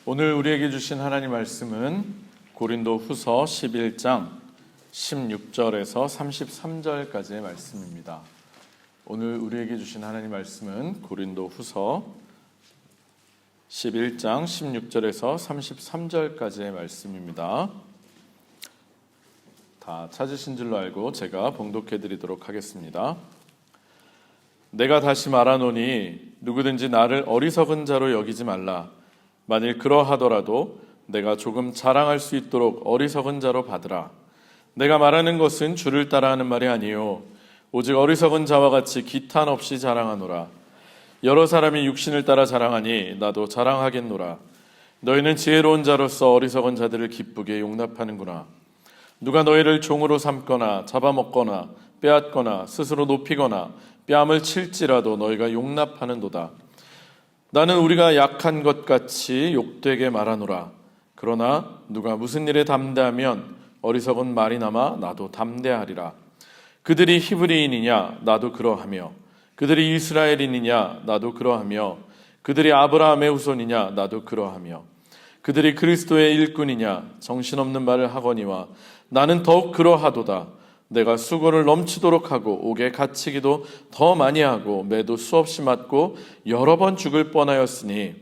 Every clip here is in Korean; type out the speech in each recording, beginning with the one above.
오늘 우리에게 주신 하나님 말씀은 고린도 후서 11장 16절에서 33절까지의 말씀입니다. 오늘 우리에게 주신 하나님 말씀은 고린도 후서 11장 16절에서 33절까지의 말씀입니다. 다 찾으신 줄로 알고 제가 봉독해 드리도록 하겠습니다. 내가 다시 말하노니 누구든지 나를 어리석은 자로 여기지 말라. 만일 그러하더라도 내가 조금 자랑할 수 있도록 어리석은 자로 받으라. 내가 말하는 것은 주를 따라하는 말이 아니요 오직 어리석은 자와 같이 기탄 없이 자랑하노라. 여러 사람이 육신을 따라 자랑하니 나도 자랑하겠노라. 너희는 지혜로운 자로서 어리석은 자들을 기쁘게 용납하는구나. 누가 너희를 종으로 삼거나 잡아먹거나 빼앗거나 스스로 높이거나 뺨을 칠지라도 너희가 용납하는도다. 나는 우리가 약한 것 같이 욕되게 말하노라. 그러나 누가 무슨 일에 담대하면 어리석은 말이나마 나도 담대하리라. 그들이 히브리인이냐 나도 그러하며 그들이 이스라엘인이냐 나도 그러하며 그들이 아브라함의 후손이냐 나도 그러하며 그들이 그리스도의 일꾼이냐 정신없는 말을 하거니와 나는 더욱 그러하도다. 내가 수고를 넘치도록 하고 옥에 갇히기도 더 많이 하고 매도 수없이 맞고 여러 번 죽을 뻔하였으니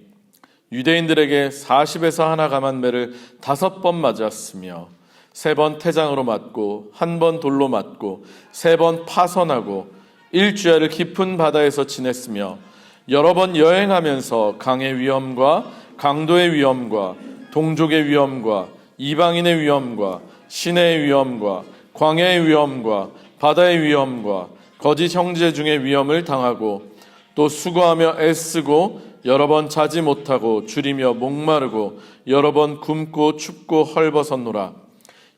유대인들에게 40에서 하나 감한 매를 5번 맞았으며 3번 태장으로 맞고 1번 돌로 맞고 3번 파선하고 일주야를 깊은 바다에서 지냈으며 여러 번 여행하면서 강의 위험과 강도의 위험과 동족의 위험과 이방인의 위험과 시내의 위험과 광야의 위험과 바다의 위험과 거짓 형제 중의 위험을 당하고 또 수고하며 애쓰고 여러 번 자지 못하고 줄이며 목마르고 여러 번 굶고 춥고 헐벗었노라.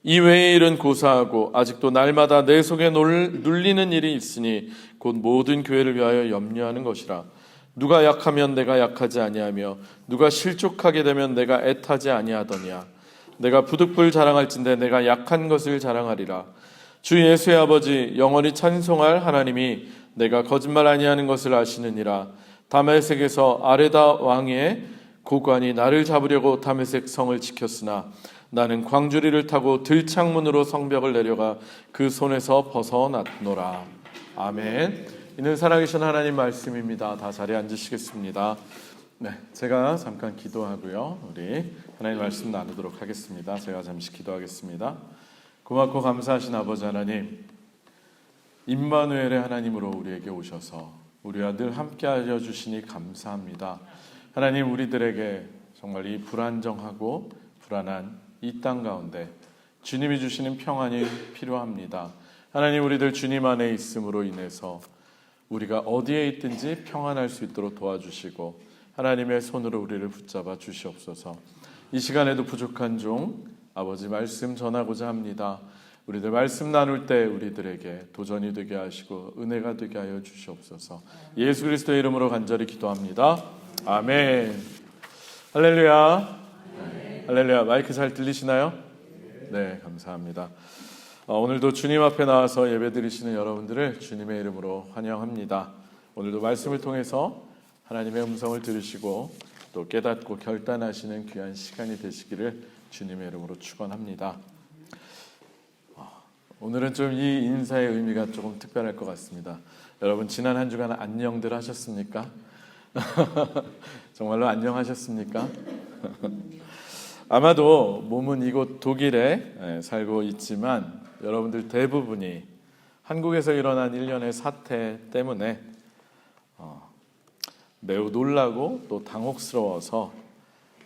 이 외의 일은 고사하고 아직도 날마다 내 속에 눌리는 일이 있으니 곧 모든 교회를 위하여 염려하는 것이라. 누가 약하면 내가 약하지 아니하며 누가 실족하게 되면 내가 애타지 아니하더냐. 내가 부득불 자랑할진대 내가 약한 것을 자랑하리라. 주 예수의 아버지 영원히 찬송할 하나님이 내가 거짓말 아니하는 것을 아시느니라. 다메섹에서 아레다 왕의 고관이 나를 잡으려고 다메섹 성을 지켰으나 나는 광주리를 타고 들창문으로 성벽을 내려가 그 손에서 벗어났노라. 아멘. 이는 살아계신 하나님 말씀입니다. 다 자리에 앉으시겠습니다. 네, 제가 잠깐 기도하고요. 우리 하나님 말씀 나누도록 하겠습니다. 제가 잠시 기도하겠습니다. 고맙고 감사하신 아버지 하나님, 임마누엘의 하나님으로 우리에게 오셔서 우리와 늘 함께하여 주시니 감사합니다. 하나님, 우리들에게 정말 이 불안정하고 불안한 이 땅 가운데 주님이 주시는 평안이 필요합니다. 하나님, 우리들 주님 안에 있음으로 인해서 우리가 어디에 있든지 평안할 수 있도록 도와주시고 하나님의 손으로 우리를 붙잡아 주시옵소서. 이 시간에도 부족한 종 아버지 말씀 전하고자 합니다. 우리들 말씀 나눌 때 우리들에게 도전이 되게 하시고 은혜가 되게 하여 주시옵소서. 예수 그리스도의 이름으로 간절히 기도합니다. 아멘. 할렐루야. 할렐루야. 마이크 잘 들리시나요? 네, 감사합니다. 오늘도 주님 앞에 나와서 예배드리시는 여러분들을 주님의 이름으로 환영합니다. 오늘도 말씀을 통해서 하나님의 음성을 들으시고 또 깨닫고 결단하시는 귀한 시간이 되시기를 주님의 이름으로 축원합니다. 오늘은 좀 이 인사의 의미가 조금 특별할 것 같습니다. 여러분 지난 한 주간 안녕들 하셨습니까? 정말로 안녕하셨습니까? 아마도 몸은 이곳 독일에 살고 있지만 여러분들 대부분이 한국에서 일어난 일련의 사태 때문에 매우 놀라고 또 당혹스러워서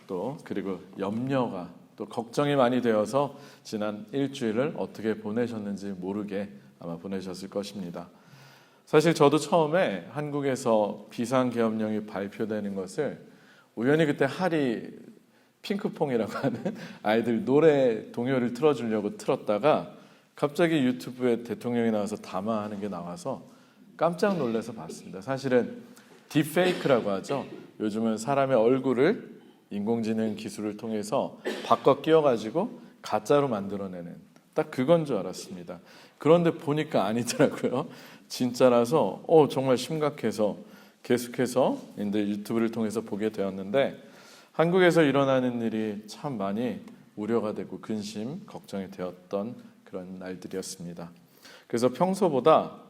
또 그리고 염려가 또 걱정이 많이 되어서 지난 일주일을 어떻게 보내셨는지 모르게 아마 보내셨을 것입니다. 사실 저도 처음에 한국에서 비상계엄령이 발표되는 것을 우연히 그때 하리 핑크퐁이라고 하는 아이들 노래 동요를 틀어주려고 틀었다가 갑자기 유튜브에 대통령이 나와서 담화하는 게 나와서 깜짝 놀라서 봤습니다. 사실은 딥페이크라고 하죠. 요즘은 사람의 얼굴을 인공지능 기술을 통해서 바꿔 끼워가지고 가짜로 만들어내는 딱 그건 줄 알았습니다. 그런데 보니까 아니더라고요. 진짜라서 정말 심각해서 계속해서 유튜브를 통해서 보게 되었는데 한국에서 일어나는 일이 참 많이 우려가 되고 근심, 걱정이 되었던 그런 날들이었습니다. 그래서 평소보다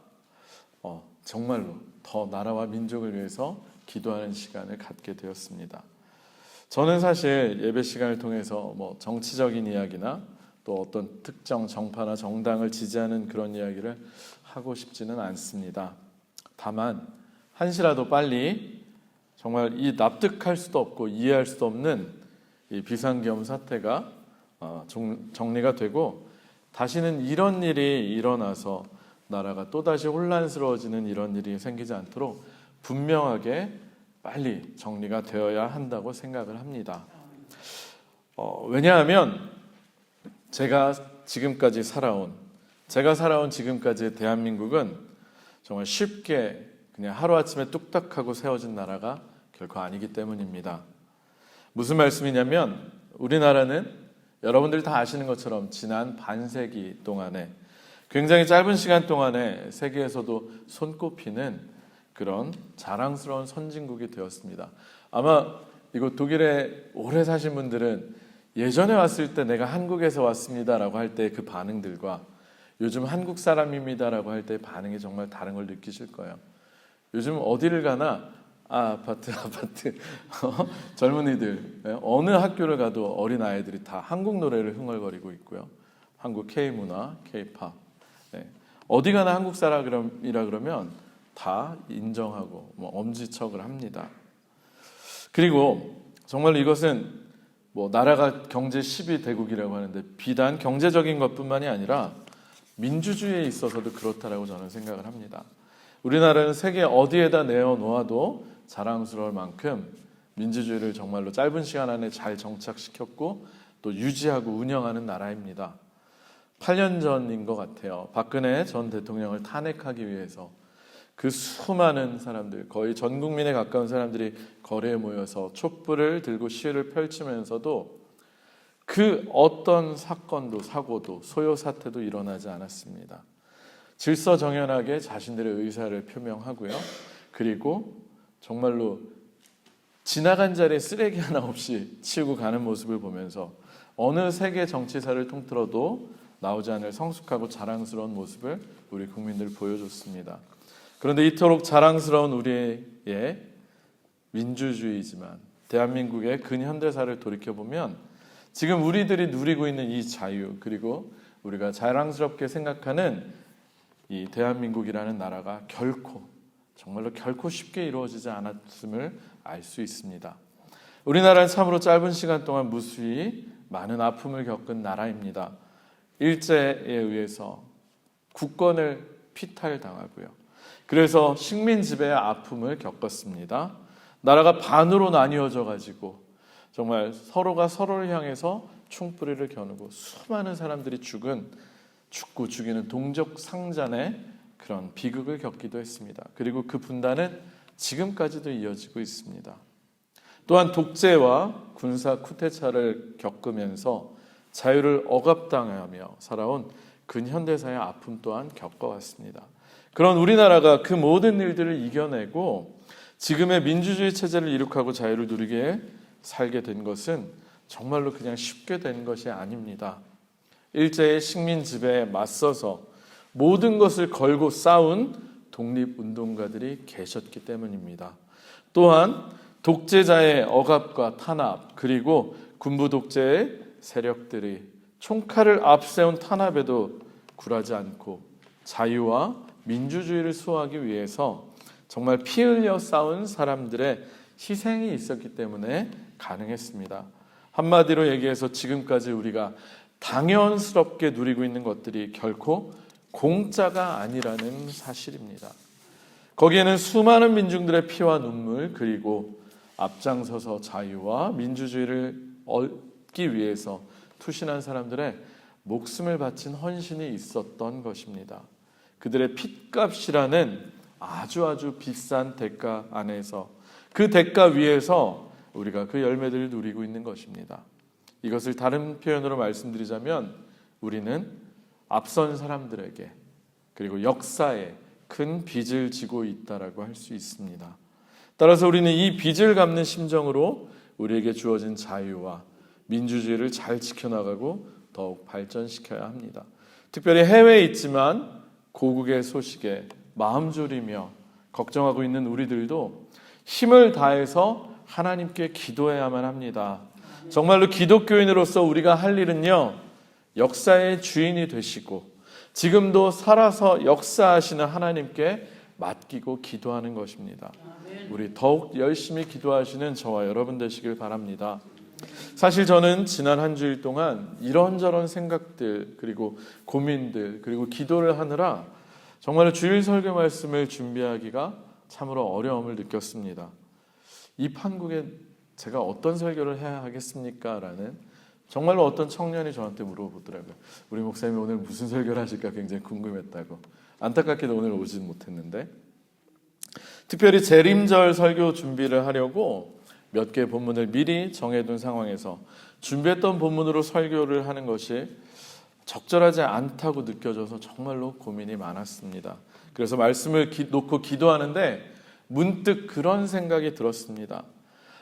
정말로 더 나라와 민족을 위해서 기도하는 시간을 갖게 되었습니다. 저는 사실 예배 시간을 통해서 정치적인 이야기나 또 어떤 특정 정파나 정당을 지지하는 그런 이야기를 하고 싶지는 않습니다. 다만 한시라도 빨리 정말 이 납득할 수도 없고 이해할 수도 없는 이 비상계엄 사태가 정리가 되고 다시는 이런 일이 일어나서 나라가 또다시 혼란스러워지는 이런 일이 생기지 않도록 분명하게 빨리 정리가 되어야 한다고 생각을 합니다. 왜냐하면 제가 살아온 지금까지의 대한민국은 정말 쉽게 그냥 하루아침에 뚝딱하고 세워진 나라가 결코 아니기 때문입니다. 무슨 말씀이냐면 우리나라는 여러분들이 다 아시는 것처럼 지난 반세기 동안에 굉장히 짧은 시간 동안에 세계에서도 손꼽히는 그런 자랑스러운 선진국이 되었습니다. 아마 이거 독일에 오래 사신 분들은 예전에 왔을 때 내가 한국에서 왔습니다라고 할 때 그 반응들과 요즘 한국 사람입니다라고 할 때 반응이 정말 다른 걸 느끼실 거예요. 요즘 어디를 가나 아파트 젊은이들 어느 학교를 가도 어린 아이들이 다 한국 노래를 흥얼거리고 있고요. 한국 K문화, K팝 어디 가나 한국 사람이라 그러면 다 인정하고 엄지척을 합니다. 그리고 정말 이것은 나라가 경제 10위 대국이라고 하는데 비단 경제적인 것뿐만이 아니라 민주주의에 있어서도 그렇다라고 저는 생각을 합니다. 우리나라는 세계 어디에다 내어놓아도 자랑스러울 만큼 민주주의를 정말로 짧은 시간 안에 잘 정착시켰고 또 유지하고 운영하는 나라입니다. 8년 전인 것 같아요. 박근혜 전 대통령을 탄핵하기 위해서 그 수많은 사람들, 거의 전 국민에 가까운 사람들이 거리에 모여서 촛불을 들고 시위를 펼치면서도 그 어떤 사건도 사고도 소요 사태도 일어나지 않았습니다. 질서정연하게 자신들의 의사를 표명하고요. 그리고 정말로 지나간 자리에 쓰레기 하나 없이 치우고 가는 모습을 보면서 어느 세계 정치사를 통틀어도 나오지 않을 성숙하고 자랑스러운 모습을 우리 국민들 보여줬습니다. 그런데 이토록 자랑스러운 우리의 민주주의지만 대한민국의 근현대사를 돌이켜보면 지금 우리들이 누리고 있는 이 자유 그리고 우리가 자랑스럽게 생각하는 이 대한민국이라는 나라가 정말로 결코 쉽게 이루어지지 않았음을 알 수 있습니다. 우리나라는 참으로 짧은 시간 동안 무수히 많은 아픔을 겪은 나라입니다. 일제에 의해서 국권을 피탈당하고요. 그래서 식민 지배의 아픔을 겪었습니다. 나라가 반으로 나뉘어져 가지고 정말 서로가 서로를 향해서 총뿌리를 겨누고 수많은 사람들이 죽이는 동족 상잔의 그런 비극을 겪기도 했습니다. 그리고 그 분단은 지금까지도 이어지고 있습니다. 또한 독재와 군사 쿠데타를 겪으면서 자유를 억압당하며 살아온 근현대사의 아픔 또한 겪어왔습니다. 그런 우리나라가 그 모든 일들을 이겨내고 지금의 민주주의 체제를 이룩하고 자유를 누리게 살게 된 것은 정말로 그냥 쉽게 된 것이 아닙니다. 일제의 식민 지배에 맞서서 모든 것을 걸고 싸운 독립운동가들이 계셨기 때문입니다. 또한 독재자의 억압과 탄압 그리고 군부 독재의 세력들이 총칼을 앞세운 탄압에도 굴하지 않고 자유와 민주주의를 수호하기 위해서 정말 피 흘려 싸운 사람들의 희생이 있었기 때문에 가능했습니다. 한마디로 얘기해서 지금까지 우리가 당연스럽게 누리고 있는 것들이 결코 공짜가 아니라는 사실입니다. 거기에는 수많은 민중들의 피와 눈물 그리고 앞장서서 자유와 민주주의를 얻기 위해서 투신한 사람들의 목숨을 바친 헌신이 있었던 것입니다. 그들의 핏값이라는 아주 비싼 대가 안에서 그 대가 위에서 우리가 그 열매들을 누리고 있는 것입니다. 이것을 다른 표현으로 말씀드리자면 우리는 앞선 사람들에게 그리고 역사에 큰 빚을 지고 있다라고 할 수 있습니다. 따라서 우리는 이 빚을 갚는 심정으로 우리에게 주어진 자유와 민주주의를 잘 지켜나가고 더욱 발전시켜야 합니다. 특별히 해외에 있지만 고국의 소식에 마음 졸이며 걱정하고 있는 우리들도 힘을 다해서 하나님께 기도해야만 합니다. 정말로 기독교인으로서 우리가 할 일은요, 역사의 주인이 되시고 지금도 살아서 역사하시는 하나님께 맡기고 기도하는 것입니다. 우리 더욱 열심히 기도하시는 저와 여러분 되시길 바랍니다. 사실 저는 지난 한 주일 동안 이런저런 생각들, 그리고 고민들, 그리고 기도를 하느라 정말 주일 설교 말씀을 준비하기가 참으로 어려움을 느꼈습니다. 이 판국에 제가 어떤 설교를 해야 하겠습니까? 라는 정말로 어떤 청년이 저한테 물어보더라고요. 우리 목사님이 오늘 무슨 설교를 하실까 굉장히 궁금했다고. 안타깝게도 오늘 오진 못했는데, 특별히 재림절 설교 준비를 하려고 몇 개의 본문을 미리 정해둔 상황에서 준비했던 본문으로 설교를 하는 것이 적절하지 않다고 느껴져서 정말로 고민이 많았습니다. 그래서 말씀을 놓고 기도하는데 문득 그런 생각이 들었습니다.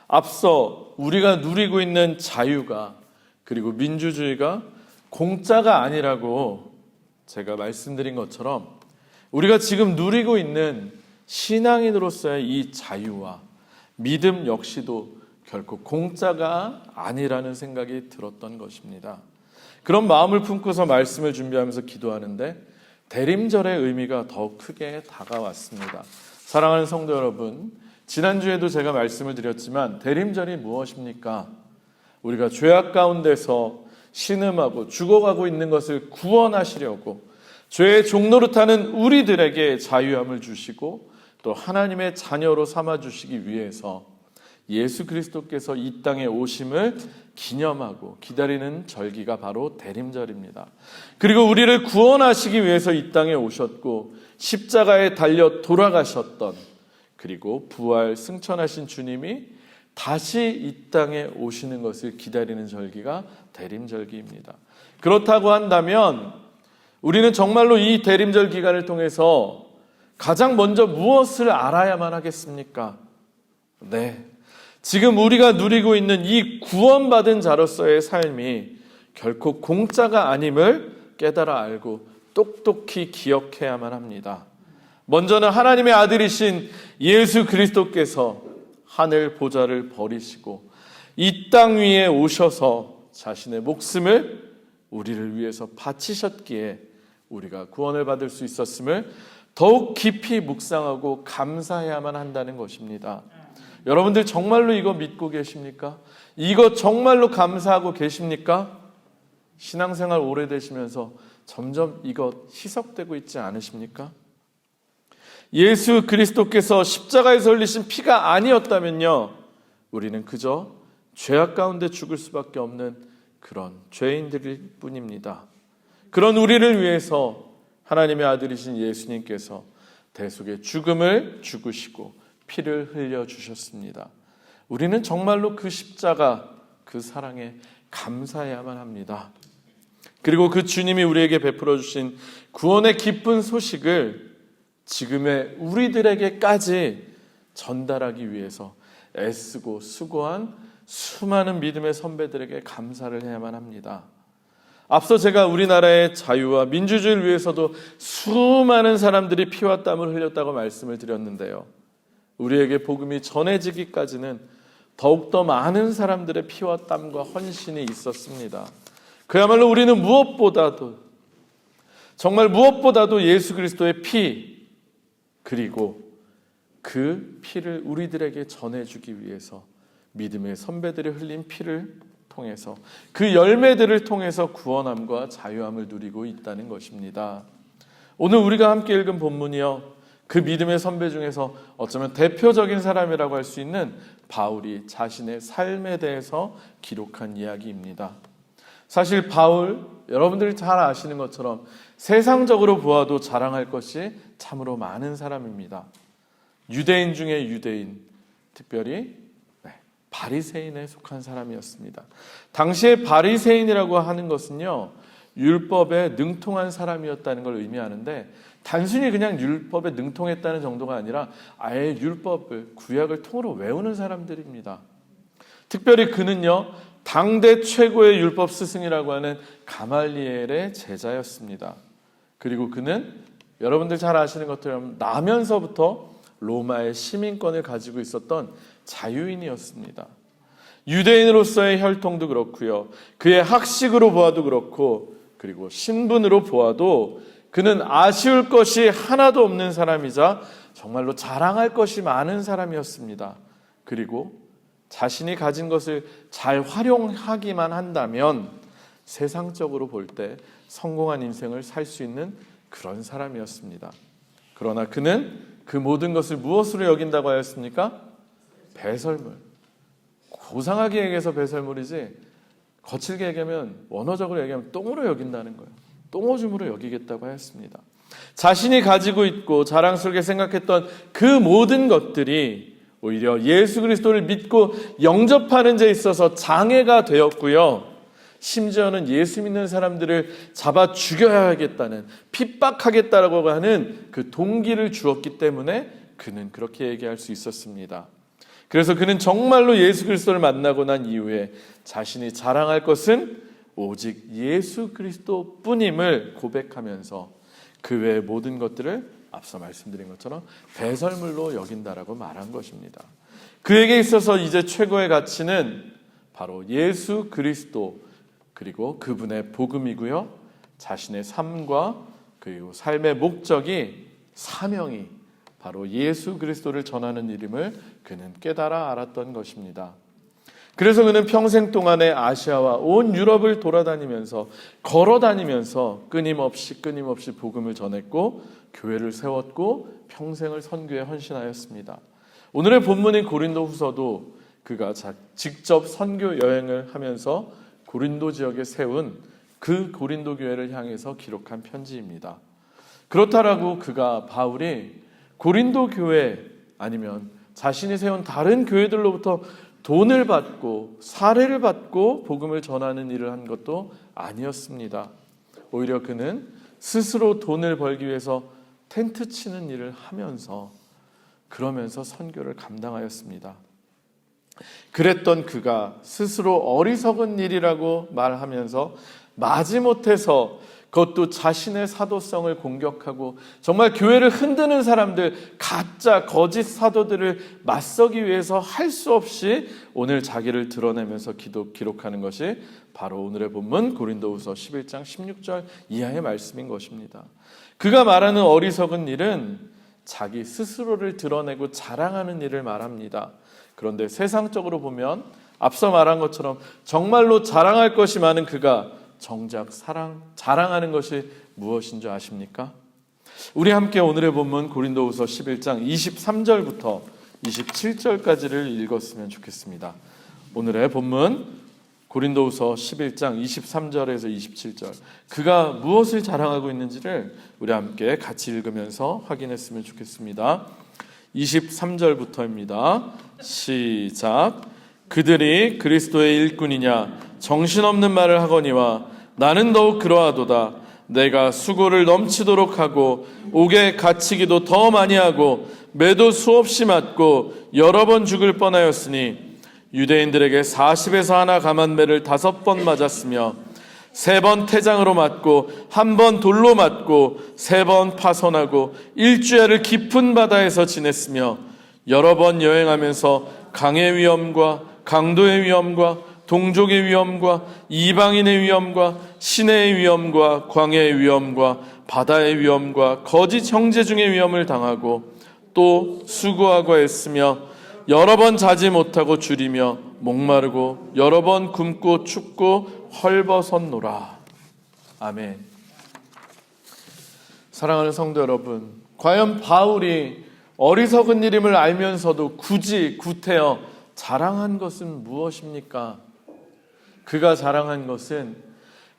앞서 우리가 누리고 있는 자유가, 그리고 민주주의가 공짜가 아니라고 제가 말씀드린 것처럼 우리가 지금 누리고 있는 신앙인으로서의 이 자유와 믿음 역시도 결코 공짜가 아니라는 생각이 들었던 것입니다. 그런 마음을 품고서 말씀을 준비하면서 기도하는데 대림절의 의미가 더 크게 다가왔습니다. 사랑하는 성도 여러분, 지난주에도 제가 말씀을 드렸지만 대림절이 무엇입니까? 우리가 죄악 가운데서 신음하고 죽어가고 있는 것을 구원하시려고 죄의 종노릇하는 우리들에게 자유함을 주시고 또 하나님의 자녀로 삼아주시기 위해서 예수 그리스도께서 이 땅에 오심을 기념하고 기다리는 절기가 바로 대림절입니다. 그리고 우리를 구원하시기 위해서 이 땅에 오셨고 십자가에 달려 돌아가셨던, 그리고 부활 승천하신 주님이 다시 이 땅에 오시는 것을 기다리는 절기가 대림절기입니다. 그렇다고 한다면 우리는 정말로 이 대림절 기간을 통해서 가장 먼저 무엇을 알아야만 하겠습니까? 네, 지금 우리가 누리고 있는 이 구원받은 자로서의 삶이 결코 공짜가 아님을 깨달아 알고 똑똑히 기억해야만 합니다. 먼저는 하나님의 아들이신 예수 그리스도께서 하늘 보좌를 버리시고 이 땅 위에 오셔서 자신의 목숨을 우리를 위해서 바치셨기에 우리가 구원을 받을 수 있었음을 더욱 깊이 묵상하고 감사해야만 한다는 것입니다. 여러분들 정말로 이거 믿고 계십니까? 이거 정말로 감사하고 계십니까? 신앙생활 오래되시면서 점점 이거 희석되고 있지 않으십니까? 예수 그리스도께서 십자가에서 흘리신 피가 아니었다면요, 우리는 그저 죄악 가운데 죽을 수밖에 없는 그런 죄인들일 뿐입니다. 그런 우리를 위해서 하나님의 아들이신 예수님께서 대속의 죽음을 죽으시고 피를 흘려주셨습니다. 우리는 정말로 그 십자가, 그 사랑에 감사해야만 합니다. 그리고 그 주님이 우리에게 베풀어 주신 구원의 기쁜 소식을 지금의 우리들에게까지 전달하기 위해서 애쓰고 수고한 수많은 믿음의 선배들에게 감사를 해야만 합니다. 앞서 제가 우리나라의 자유와 민주주의를 위해서도 수많은 사람들이 피와 땀을 흘렸다고 말씀을 드렸는데요, 우리에게 복음이 전해지기까지는 더욱더 많은 사람들의 피와 땀과 헌신이 있었습니다. 그야말로 우리는 정말 무엇보다도 예수 그리스도의 피, 그리고 그 피를 우리들에게 전해주기 위해서 믿음의 선배들이 흘린 피를 통해서, 그 열매들을 통해서 구원함과 자유함을 누리고 있다는 것입니다. 오늘 우리가 함께 읽은 본문이요, 그 믿음의 선배 중에서 어쩌면 대표적인 사람이라고 할 수 있는 바울이 자신의 삶에 대해서 기록한 이야기입니다. 사실 바울, 여러분들이 잘 아시는 것처럼 세상적으로 보아도 자랑할 것이 참으로 많은 사람입니다. 유대인 중에 유대인, 특별히 바리새인에 속한 사람이었습니다. 당시에 바리새인이라고 하는 것은요, 율법에 능통한 사람이었다는 걸 의미하는데, 단순히 그냥 율법에 능통했다는 정도가 아니라 아예 율법을, 구약을 통으로 외우는 사람들입니다. 특별히 그는요, 당대 최고의 율법 스승이라고 하는 가말리엘의 제자였습니다. 그리고 그는 여러분들 잘 아시는 것처럼 나면서부터 로마의 시민권을 가지고 있었던 자유인이었습니다. 유대인으로서의 혈통도 그렇고요, 그의 학식으로 보아도 그렇고, 그리고 신분으로 보아도 그는 아쉬울 것이 하나도 없는 사람이자 정말로 자랑할 것이 많은 사람이었습니다. 그리고 자신이 가진 것을 잘 활용하기만 한다면 세상적으로 볼 때 성공한 인생을 살 수 있는 그런 사람이었습니다. 그러나 그는 그 모든 것을 무엇으로 여긴다고 하였습니까? 배설물. 고상하게 얘기해서 배설물이지, 거칠게 얘기하면, 원어적으로 얘기하면 똥으로 여긴다는 거예요. 똥오줌으로 여기겠다고 하였습니다. 자신이 가지고 있고 자랑스럽게 생각했던 그 모든 것들이 오히려 예수 그리스도를 믿고 영접하는 데 있어서 장애가 되었고요, 심지어는 예수 믿는 사람들을 잡아 죽여야겠다는, 핍박하겠다라고 하는 그 동기를 주었기 때문에 그는 그렇게 얘기할 수 있었습니다. 그래서 그는 정말로 예수 그리스도를 만나고 난 이후에 자신이 자랑할 것은 오직 예수 그리스도뿐임을 고백하면서 그 외의 모든 것들을 앞서 말씀드린 것처럼 배설물로 여긴다라고 말한 것입니다. 그에게 있어서 이제 최고의 가치는 바로 예수 그리스도, 그리고 그분의 복음이고요, 자신의 삶과 그리고 삶의 목적이, 사명이 바로 예수 그리스도를 전하는 일임을 그는 깨달아 알았던 것입니다. 그래서 그는 평생 동안에 아시아와 온 유럽을 돌아다니면서, 걸어다니면서 끊임없이 복음을 전했고 교회를 세웠고 평생을 선교에 헌신하였습니다. 오늘의 본문인 고린도후서도 그가 직접 선교 여행을 하면서 고린도 지역에 세운 그 고린도 교회를 향해서 기록한 편지입니다. 그렇다라고 바울이 고린도 교회 아니면 자신이 세운 다른 교회들로부터 돈을 받고 사례를 받고 복음을 전하는 일을 한 것도 아니었습니다. 오히려 그는 스스로 돈을 벌기 위해서 텐트 치는 일을 하면서, 그러면서 선교를 감당하였습니다. 그랬던 그가 스스로 어리석은 일이라고 말하면서 마지못해서 그것도 자신의 사도성을 공격하고 정말 교회를 흔드는 사람들, 가짜 거짓 사도들을 맞서기 위해서 할 수 없이 오늘 자기를 드러내면서 기록하는 것이 바로 오늘의 본문 고린도후서 11장 16절 이하의 말씀인 것입니다. 그가 말하는 어리석은 일은 자기 스스로를 드러내고 자랑하는 일을 말합니다. 그런데 세상적으로 보면 앞서 말한 것처럼 정말로 자랑할 것이 많은 그가 정작 자랑하는 것이 무엇인 줄 아십니까? 우리 함께 오늘의 본문 고린도후서 11장 23절부터 27절까지를 읽었으면 좋겠습니다. 오늘의 본문 고린도후서 11장 23절에서 27절, 그가 무엇을 자랑하고 있는지를 우리 함께 같이 읽으면서 확인했으면 좋겠습니다. 23절부터입니다. 시작. 그들이 그리스도의 일꾼이냐 정신없는 말을 하거니와 나는 더욱 그러하도다. 내가 수고를 넘치도록 하고 옥에 갇히기도 더 많이 하고 매도 수없이 맞고 여러 번 죽을 뻔하였으니 유대인들에게 40에서 하나 감한 매를 5번 맞았으며 3번 태장으로 맞고 1번 돌로 맞고 3번 파손하고 1주야를 깊은 바다에서 지냈으며 여러 번 여행하면서 강의 위험과 강도의 위험과 동족의 위험과 이방인의 위험과 시내의 위험과 광야의 위험과 바다의 위험과 거짓 형제 중의 위험을 당하고 또 수고하고 애쓰며 여러 번 자지 못하고 줄이며 목마르고 여러 번 굶고 춥고 헐벗었노라. 아멘. 사랑하는 성도 여러분, 과연 바울이 어리석은 일임을 알면서도 굳이 구태여 자랑한 것은 무엇입니까? 그가 자랑한 것은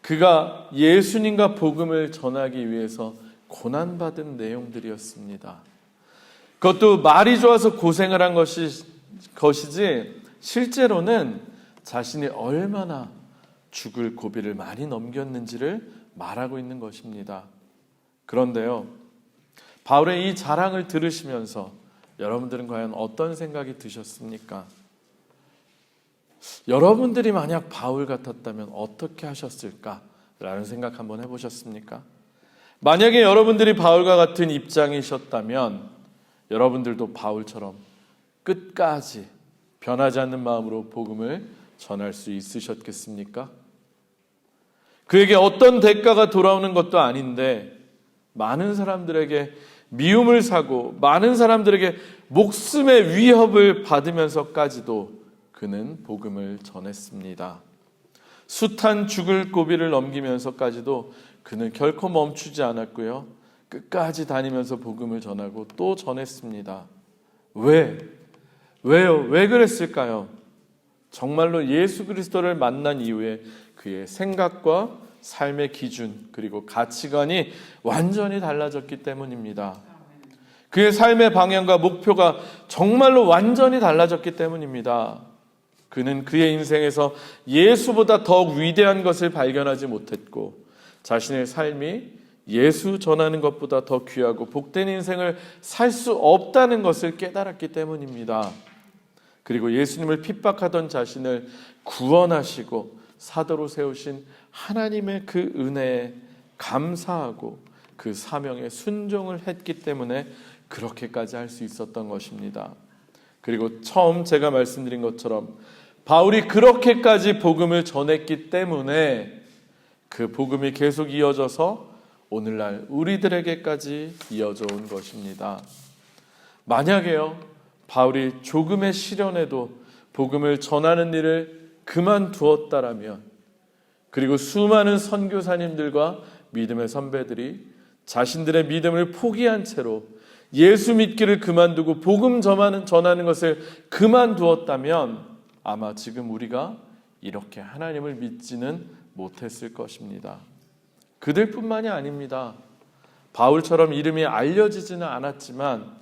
그가 예수님과 복음을 전하기 위해서 고난받은 내용들이었습니다. 그것도 말이 좋아서 고생을 한 것이지 실제로는 자신이 얼마나 죽을 고비를 많이 넘겼는지를 말하고 있는 것입니다. 그런데요, 바울의 이 자랑을 들으시면서 여러분들은 과연 어떤 생각이 드셨습니까? 여러분들이 만약 바울 같았다면 어떻게 하셨을까라는 생각 한번 해보셨습니까? 만약에 여러분들이 바울과 같은 입장이셨다면 여러분들도 바울처럼 끝까지 변하지 않는 마음으로 복음을 전할 수 있으셨겠습니까? 그에게 어떤 대가가 돌아오는 것도 아닌데 많은 사람들에게 미움을 사고 많은 사람들에게 목숨의 위협을 받으면서까지도 그는 복음을 전했습니다. 숱한 죽을 고비를 넘기면서까지도 그는 결코 멈추지 않았고요. 끝까지 다니면서 복음을 전하고 또 전했습니다. 왜요? 왜 그랬을까요? 정말로 예수 그리스도를 만난 이후에 그의 생각과 삶의 기준 그리고 가치관이 완전히 달라졌기 때문입니다. 그의 삶의 방향과 목표가 정말로 완전히 달라졌기 때문입니다. 그는 그의 인생에서 예수보다 더욱 위대한 것을 발견하지 못했고 자신의 삶이 예수 전하는 것보다 더 귀하고 복된 인생을 살 수 없다는 것을 깨달았기 때문입니다. 그리고 예수님을 핍박하던 자신을 구원하시고 사도로 세우신 하나님의 그 은혜에 감사하고 그 사명에 순종을 했기 때문에 그렇게까지 할 수 있었던 것입니다. 그리고 처음 제가 말씀드린 것처럼 바울이 그렇게까지 복음을 전했기 때문에 그 복음이 계속 이어져서 오늘날 우리들에게까지 이어져 온 것입니다. 만약에요, 바울이 조금의 시련에도 복음을 전하는 일을 그만두었다라면, 그리고 수많은 선교사님들과 믿음의 선배들이 자신들의 믿음을 포기한 채로 예수 믿기를 그만두고 복음 전하는 것을 그만두었다면 아마 지금 우리가 이렇게 하나님을 믿지는 못했을 것입니다. 그들뿐만이 아닙니다. 바울처럼 이름이 알려지지는 않았지만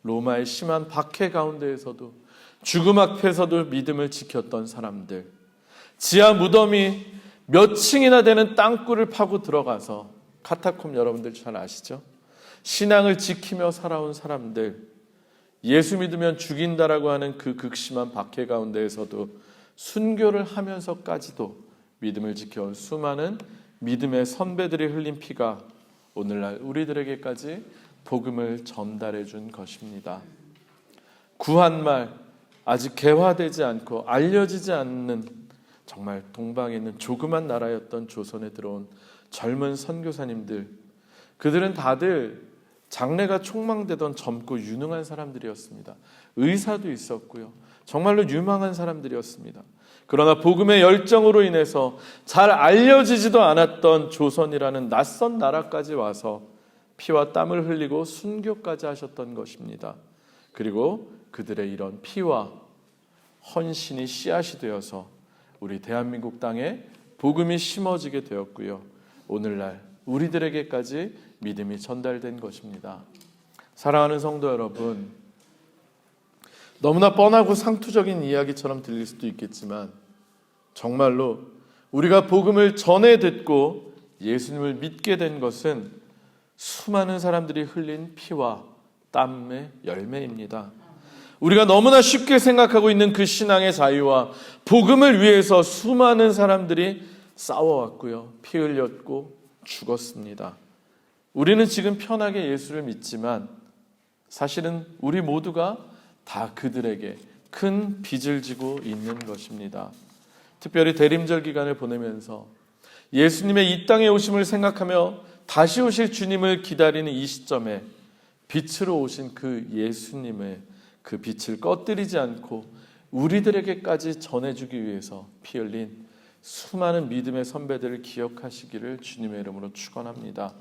로마의 심한 박해 가운데에서도 죽음 앞에서도 믿음을 지켰던 사람들, 지하 무덤이 몇 층이나 되는 땅굴을 파고 들어가서 카타콤 여러분들 잘 아시죠? 신앙을 지키며 살아온 사람들, 예수 믿으면 죽인다라고 하는 그 극심한 박해 가운데에서도 순교를 하면서까지도 믿음을 지켜온 수많은 믿음의 선배들이 흘린 피가 오늘날 우리들에게까지 복음을 전달해 준 것입니다. 구한말, 아직 개화되지 않고 알려지지 않는 정말 동방에 있는 조그만 나라였던 조선에 들어온 젊은 선교사님들, 그들은 다들 장래가 촉망되던 젊고 유능한 사람들이었습니다. 의사도 있었고요. 정말로 유망한 사람들이었습니다. 그러나 복음의 열정으로 인해서 잘 알려지지도 않았던 조선이라는 낯선 나라까지 와서 피와 땀을 흘리고 순교까지 하셨던 것입니다. 그리고 그들의 이런 피와 헌신이 씨앗이 되어서 우리 대한민국 땅에 복음이 심어지게 되었고요. 오늘날 우리들에게까지 믿음이 전달된 것입니다. 사랑하는 성도 여러분, 너무나 뻔하고 상투적인 이야기처럼 들릴 수도 있겠지만 정말로 우리가 복음을 전해 듣고 예수님을 믿게 된 것은 수많은 사람들이 흘린 피와 땀의 열매입니다. 우리가 너무나 쉽게 생각하고 있는 그 신앙의 자유와 복음을 위해서 수많은 사람들이 싸워왔고요. 피 흘렸고 죽었습니다. 우리는 지금 편하게 예수를 믿지만 사실은 우리 모두가 다 그들에게 큰 빚을 지고 있는 것입니다. 특별히 대림절 기간을 보내면서 예수님의 이 땅에 오심을 생각하며 다시 오실 주님을 기다리는 이 시점에 빛으로 오신 그 예수님의 그 빛을 꺼뜨리지 않고 우리들에게까지 전해주기 위해서 피 흘린 수많은 믿음의 선배들을 기억하시기를 주님의 이름으로 축원합니다.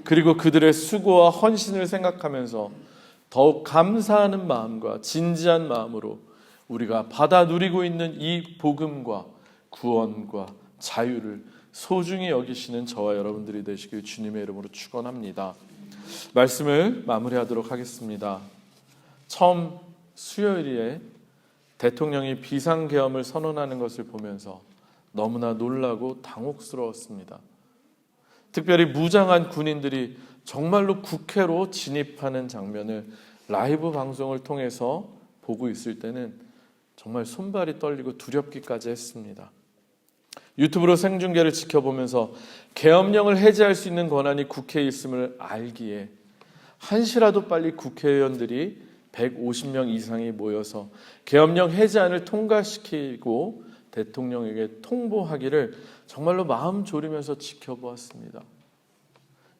그리고 그들의 수고와 헌신을 생각하면서 더욱 감사하는 마음과 진지한 마음으로 우리가 받아 누리고 있는 이 복음과 구원과 자유를 소중히 여기시는 저와 여러분들이 되시길 주님의 이름으로 축원합니다. 말씀을 마무리하도록 하겠습니다. 처음 수요일에 대통령이 비상계엄을 선언하는 것을 보면서 너무나 놀라고 당혹스러웠습니다. 특별히 무장한 군인들이 정말로 국회로 진입하는 장면을 라이브 방송을 통해서 보고 있을 때는 정말 손발이 떨리고 두렵기까지 했습니다. 유튜브로 생중계를 지켜보면서 계엄령을 해제할 수 있는 권한이 국회에 있음을 알기에 한시라도 빨리 국회의원들이 150명 이상이 모여서 계엄령 해제안을 통과시키고 대통령에게 통보하기를 정말로 마음 졸이면서 지켜보았습니다.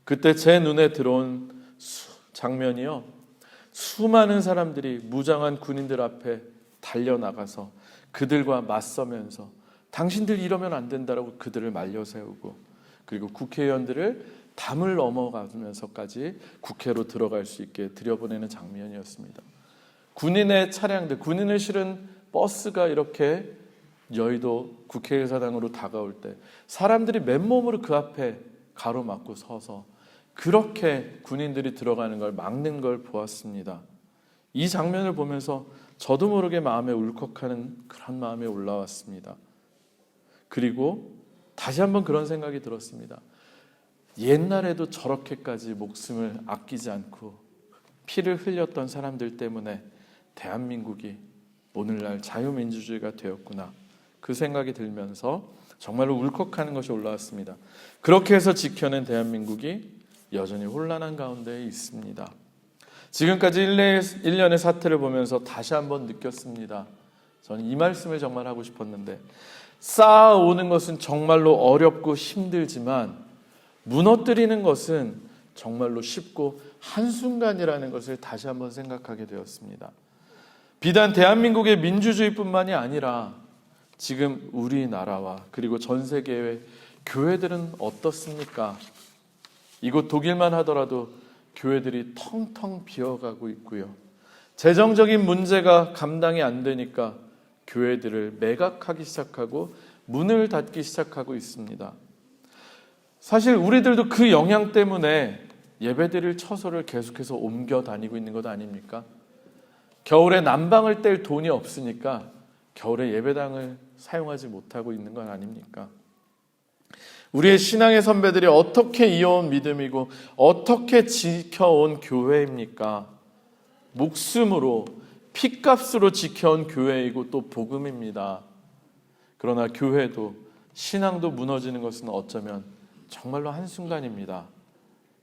그때 제 눈에 들어온 장면이요, 수많은 사람들이 무장한 군인들 앞에 달려나가서 그들과 맞서면서 당신들 이러면 안 된다라고 그들을 말려세우고, 그리고 국회의원들을 담을 넘어가면서까지 국회로 들어갈 수 있게 들여보내는 장면이었습니다. 군인의 차량들, 군인을 실은 버스가 이렇게 여의도 국회의사당으로 다가올 때 사람들이 맨몸으로 그 앞에 가로막고 서서 그렇게 군인들이 들어가는 걸 막는 걸 보았습니다. 이 장면을 보면서 저도 모르게 마음에 울컥하는 그런 마음이 올라왔습니다. 그리고 다시 한번 그런 생각이 들었습니다. 옛날에도 저렇게까지 목숨을 아끼지 않고 피를 흘렸던 사람들 때문에 대한민국이 오늘날 자유민주주의가 되었구나, 그 생각이 들면서 정말로 울컥하는 것이 올라왔습니다. 그렇게 해서 지켜낸 대한민국이 여전히 혼란한 가운데 있습니다. 지금까지 1년의 사태를 보면서 다시 한번 느꼈습니다. 저는 이 말씀을 정말 하고 싶었는데, 쌓아오는 것은 정말로 어렵고 힘들지만 무너뜨리는 것은 정말로 쉽고 한순간이라는 것을 다시 한번 생각하게 되었습니다. 비단 대한민국의 민주주의뿐만이 아니라 지금 우리나라와 그리고 전 세계의 교회들은 어떻습니까? 이곳 독일만 하더라도 교회들이 텅텅 비어가고 있고요. 재정적인 문제가 감당이 안 되니까 교회들을 매각하기 시작하고 문을 닫기 시작하고 있습니다. 사실 우리들도 그 영향 때문에 예배드릴 처소를 계속해서 옮겨 다니고 있는 것 아닙니까? 겨울에 난방을 뗄 돈이 없으니까 겨울에 예배당을 사용하지 못하고 있는 건 아닙니까? 우리의 신앙의 선배들이 어떻게 이어온 믿음이고 어떻게 지켜온 교회입니까? 목숨으로, 핏값으로 지켜온 교회이고 또 복음입니다. 그러나 교회도, 신앙도 무너지는 것은 어쩌면 정말로 한순간입니다.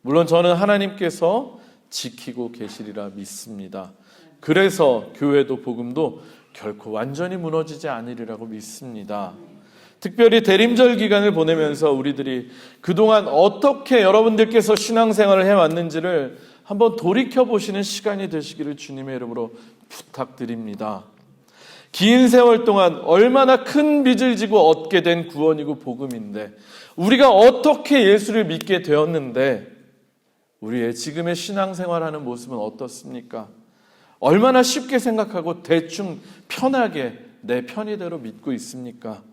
물론 저는 하나님께서 지키고 계시리라 믿습니다. 그래서 교회도 복음도 결코 완전히 무너지지 않으리라고 믿습니다. 특별히 대림절 기간을 보내면서 우리들이 그동안 어떻게 여러분들께서 신앙생활을 해왔는지를 한번 돌이켜보시는 시간이 되시기를 주님의 이름으로 부탁드립니다. 긴 세월 동안 얼마나 큰 빚을 지고 얻게 된 구원이고 복음인데, 우리가 어떻게 예수를 믿게 되었는데 우리의 지금의 신앙생활하는 모습은 어떻습니까? 얼마나 쉽게 생각하고 대충 편하게 내 편의대로 믿고 있습니까?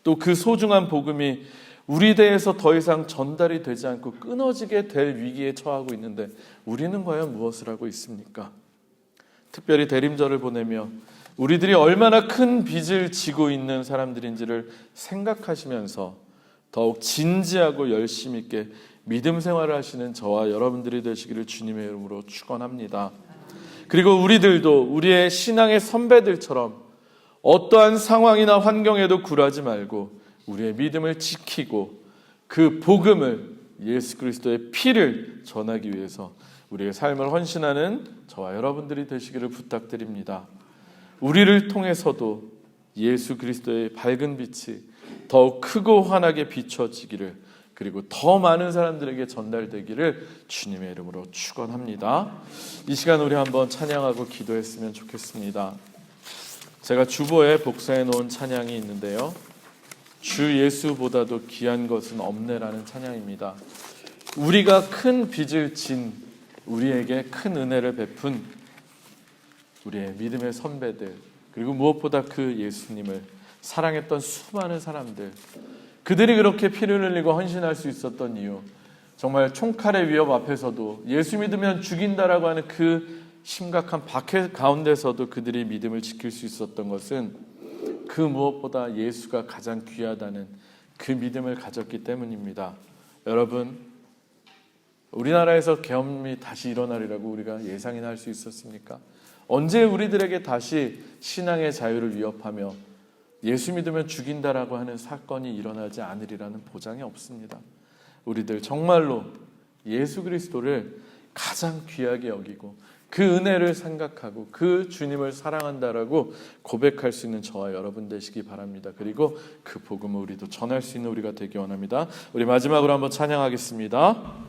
또 그 소중한 복음이 우리 대에서 더 이상 전달이 되지 않고 끊어지게 될 위기에 처하고 있는데 우리는 과연 무엇을 하고 있습니까? 특별히 대림절을 보내며 우리들이 얼마나 큰 빚을 지고 있는 사람들인지를 생각하시면서 더욱 진지하고 열심 있게 믿음 생활을 하시는 저와 여러분들이 되시기를 주님의 이름으로 축원합니다. 그리고 우리들도 우리의 신앙의 선배들처럼 어떠한 상황이나 환경에도 굴하지 말고 우리의 믿음을 지키고 그 복음을, 예수 그리스도의 피를 전하기 위해서 우리의 삶을 헌신하는 저와 여러분들이 되시기를 부탁드립니다. 우리를 통해서도 예수 그리스도의 밝은 빛이 더욱 크고 환하게 비춰지기를, 그리고 더 많은 사람들에게 전달되기를 주님의 이름으로 축원합니다. 이 시간 우리 한번 찬양하고 기도했으면 좋겠습니다. 제가 주보에 복사해 놓은 찬양이 있는데요, 주 예수보다도 귀한 것은 없네라는 찬양입니다. 우리가 큰 빚을 진, 우리에게 큰 은혜를 베푼 우리의 믿음의 선배들, 그리고 무엇보다 그 예수님을 사랑했던 수많은 사람들, 그들이 그렇게 피를 흘리고 헌신할 수 있었던 이유, 정말 총칼의 위협 앞에서도 예수 믿으면 죽인다라고 하는 그 심각한 박해 가운데서도 그들이 믿음을 지킬 수 있었던 것은 그 무엇보다 예수가 가장 귀하다는 그 믿음을 가졌기 때문입니다. 여러분, 우리나라에서 계엄이 다시 일어나리라고 우리가 예상이나 할 수 있었습니까? 언제 우리들에게 다시 신앙의 자유를 위협하며 예수 믿으면 죽인다라고 하는 사건이 일어나지 않으리라는 보장이 없습니다. 우리들 정말로 예수 그리스도를 가장 귀하게 여기고 그 은혜를 생각하고 그 주님을 사랑한다라고 고백할 수 있는 저와 여러분 되시기 바랍니다. 그리고 그 복음을 우리도 전할 수 있는 우리가 되기 원합니다. 우리 마지막으로 한번 찬양하겠습니다.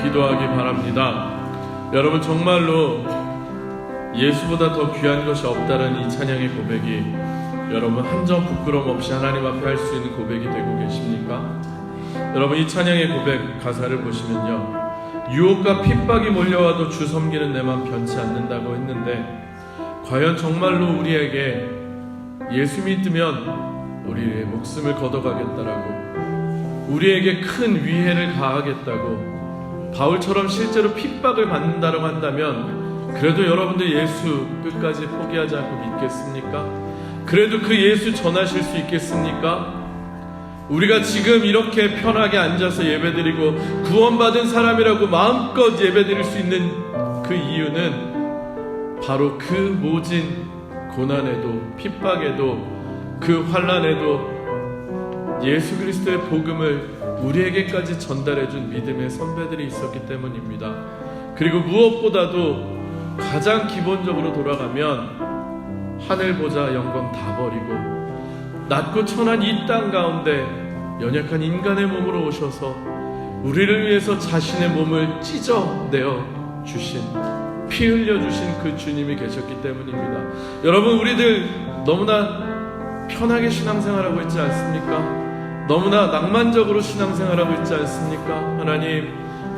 기도하기 바랍니다. 여러분 정말로 예수보다 더 귀한 것이 없다는 이 찬양의 고백이 여러분 한 점 부끄럼 없이 하나님 앞에 할 수 있는 고백이 되고 계십니까? 여러분 이 찬양의 고백 가사를 보시면요, 유혹과 핍박이 몰려와도 주 섬기는 내 맘 변치 않는다고 했는데, 과연 정말로 우리에게 예수 믿으면 우리의 목숨을 걷어가겠다라고, 우리에게 큰 위해를 가하겠다고, 바울처럼 실제로 핍박을 받는다고 한다면 그래도 여러분들 예수 끝까지 포기하지 않고 믿겠습니까? 그래도 그 예수 전하실 수 있겠습니까? 우리가 지금 이렇게 편하게 앉아서 예배드리고 구원받은 사람이라고 마음껏 예배드릴 수 있는 그 이유는 바로 그 모진 고난에도 핍박에도 그 환난에도 예수 그리스도의 복음을 우리에게까지 전달해준 믿음의 선배들이 있었기 때문입니다. 그리고 무엇보다도 가장 기본적으로 돌아가면 하늘 보좌 영광 다 버리고 낮고 천한 이 땅 가운데 연약한 인간의 몸으로 오셔서 우리를 위해서 자신의 몸을 찢어내어 주신, 피 흘려 주신 그 주님이 계셨기 때문입니다. 여러분, 우리들 너무나 편하게 신앙생활하고 있지 않습니까? 너무나 낭만적으로 신앙생활하고 있지 않습니까? 하나님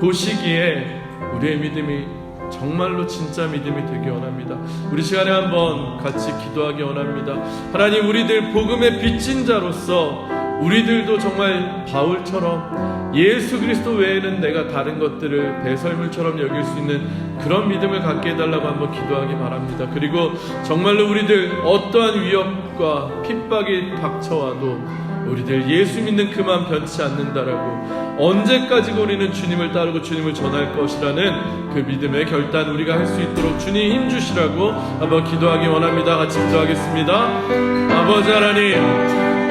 보시기에 우리의 믿음이 정말로 진짜 믿음이 되기 원합니다. 우리 시간에 한번 같이 기도하기 원합니다. 하나님, 우리들 복음의 빚진 자로서 우리들도 정말 바울처럼 예수 그리스도 외에는 내가 다른 것들을 배설물처럼 여길 수 있는 그런 믿음을 갖게 해달라고 한번 기도하기 바랍니다. 그리고 정말로 우리들 어떠한 위협과 핍박이 닥쳐와도 우리들 예수 믿는 그만 변치 않는다라고, 언제까지 우리는 주님을 따르고 주님을 전할 것이라는 그 믿음의 결단 우리가 할 수 있도록 주님 힘주시라고 한번 기도하기 원합니다. 같이 기도하겠습니다. 아버지 하나님,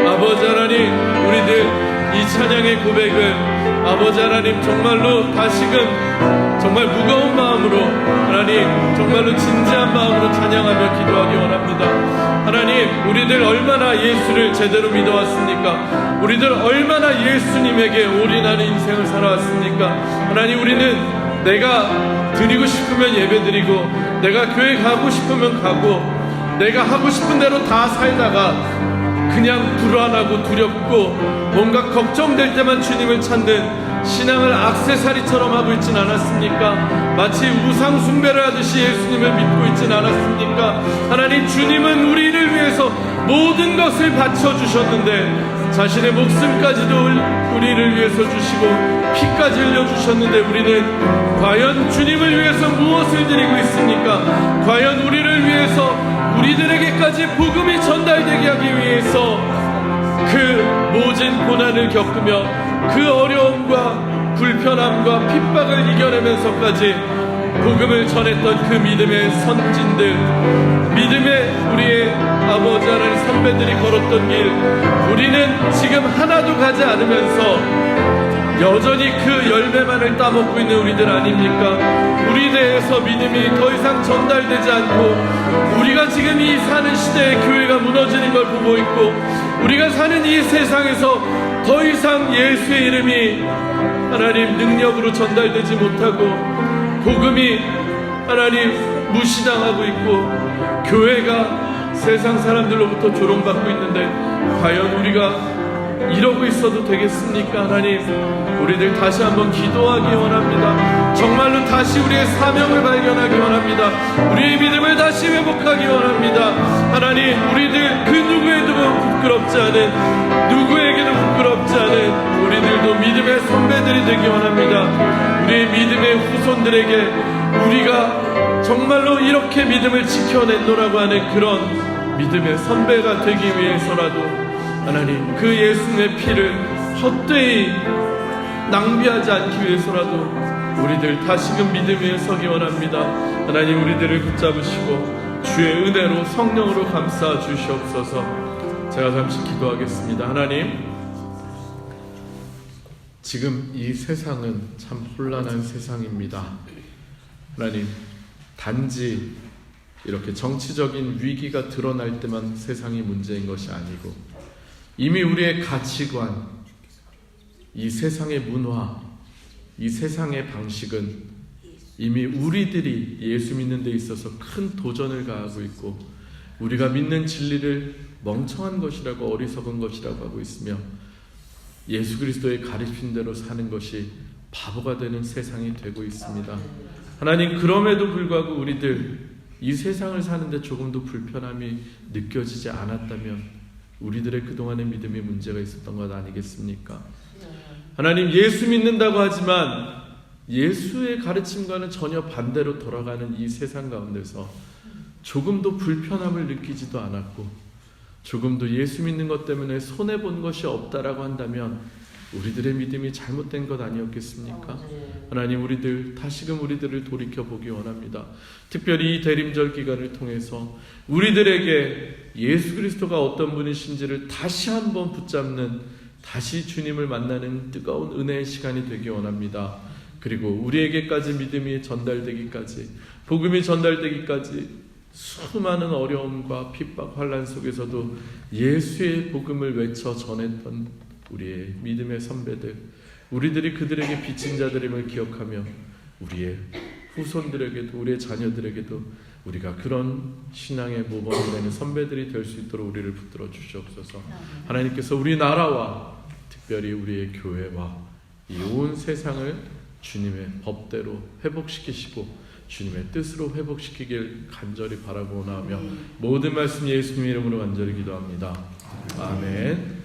아버지 하나님, 우리들 이 찬양의 고백을 아버지 하나님 정말로 다시금 정말 무거운 마음으로, 하나님 정말로 진지한 마음으로 찬양하며 기도하기 원합니다. 하나님, 우리들 얼마나 예수를 제대로 믿어왔습니까? 우리들 얼마나 예수님에게 올인하는 인생을 살아왔습니까? 하나님, 우리는 내가 드리고 싶으면 예배드리고, 내가 교회 가고 싶으면 가고, 내가 하고 싶은 대로 다 살다가 그냥 불안하고 두렵고 뭔가 걱정될 때만 주님을 찾는 신앙을 액세서리처럼 하고 있진 않았습니까? 마치 우상 숭배를 하듯이 예수님을 믿고 있진 않았습니까? 하나님, 주님은 우리를 위해서 모든 것을 바쳐주셨는데 자신의 목숨까지도 우리를 위해서 주시고 피까지 흘려주셨는데 우리는 과연 주님을 위해서 무엇을 드리고 있습니까? 과연 우리를 위해서, 우리들에게까지 복음이 전달되게 하기 위해서 그 모진 고난을 겪으며 그 어려움과 불편함과 핍박을 이겨내면서까지 복음을 전했던 그 믿음의 선진들, 믿음의 우리의 아버지 하나님 선배들이 걸었던 길, 우리는 지금 하나도 가지 않으면서 여전히 그 열매만을 따먹고 있는 우리들 아닙니까? 우리 대해서 믿음이 더 이상 전달되지 않고, 우리가 지금 이 사는 시대에 교회가 무너지는 걸 보고 있고, 우리가 사는 이 세상에서 더 이상 예수의 이름이 하나님 능력으로 전달되지 못하고 복음이 하나님 무시당하고 있고 교회가 세상 사람들로부터 조롱받고 있는데 과연 우리가 이러고 있어도 되겠습니까? 하나님, 우리들 다시 한번 기도하기 원합니다. 정말로 다시 우리의 사명을 발견하기 원합니다. 우리의 믿음을 다시 회복하기 원합니다. 하나님, 우리들 그 누구에도 부끄럽지 않은, 누구에게도 부끄럽지 않은 우리들도 믿음의 선배들이 되기 원합니다. 우리의 믿음의 후손들에게 우리가 정말로 이렇게 믿음을 지켜냈노라고 하는 그런 믿음의 선배가 되기 위해서라도 하나님, 그 예수님의 피를 헛되이 낭비하지 않기 위해서라도 우리들 다시금 믿음 위에 서기 원합니다. 하나님, 우리들을 붙잡으시고 주의 은혜로 성령으로 감싸 주시옵소서. 제가 잠시 기도하겠습니다. 하나님, 지금 이 세상은 참 혼란한 세상입니다. 하나님, 단지 이렇게 정치적인 위기가 드러날 때만 세상이 문제인 것이 아니고 이미 우리의 가치관, 이 세상의 문화, 이 세상의 방식은 이미 우리들이 예수 믿는 데 있어서 큰 도전을 가하고 있고 우리가 믿는 진리를 멍청한 것이라고, 어리석은 것이라고 하고 있으며 예수 그리스도의 가르친 대로 사는 것이 바보가 되는 세상이 되고 있습니다. 하나님, 그럼에도 불구하고 우리들 이 세상을 사는데 조금도 불편함이 느껴지지 않았다면 우리들의 그동안의 믿음이 문제가 있었던 것 아니겠습니까? 하나님, 예수 믿는다고 하지만 예수의 가르침과는 전혀 반대로 돌아가는 이 세상 가운데서 조금도 불편함을 느끼지도 않았고 조금도 예수 믿는 것 때문에 손해본 것이 없다라고 한다면 우리들의 믿음이 잘못된 것 아니었겠습니까? 하나님, 우리들 다시금 우리들을 돌이켜보기 원합니다. 특별히 이 대림절 기간을 통해서 우리들에게 예수 그리스도가 어떤 분이신지를 다시 한번 붙잡는, 다시 주님을 만나는 뜨거운 은혜의 시간이 되기 원합니다. 그리고 우리에게까지 믿음이 전달되기까지, 복음이 전달되기까지 수많은 어려움과 핍박, 환난 속에서도 예수의 복음을 외쳐 전했던 우리의 믿음의 선배들, 우리들이 그들에게 빚진 자들임을 기억하며 우리의 후손들에게도, 우리의 자녀들에게도 우리가 그런 신앙의 모범이 되는 선배들이 될 수 있도록 우리를 붙들어 주시옵소서. 하나님께서 우리 나라와 특별히 우리의 교회와 이 온 세상을 주님의 법대로 회복시키시고 주님의 뜻으로 회복시키길 간절히 바라고 원하며 모든 말씀 예수님 이름으로 간절히 기도합니다. 아멘.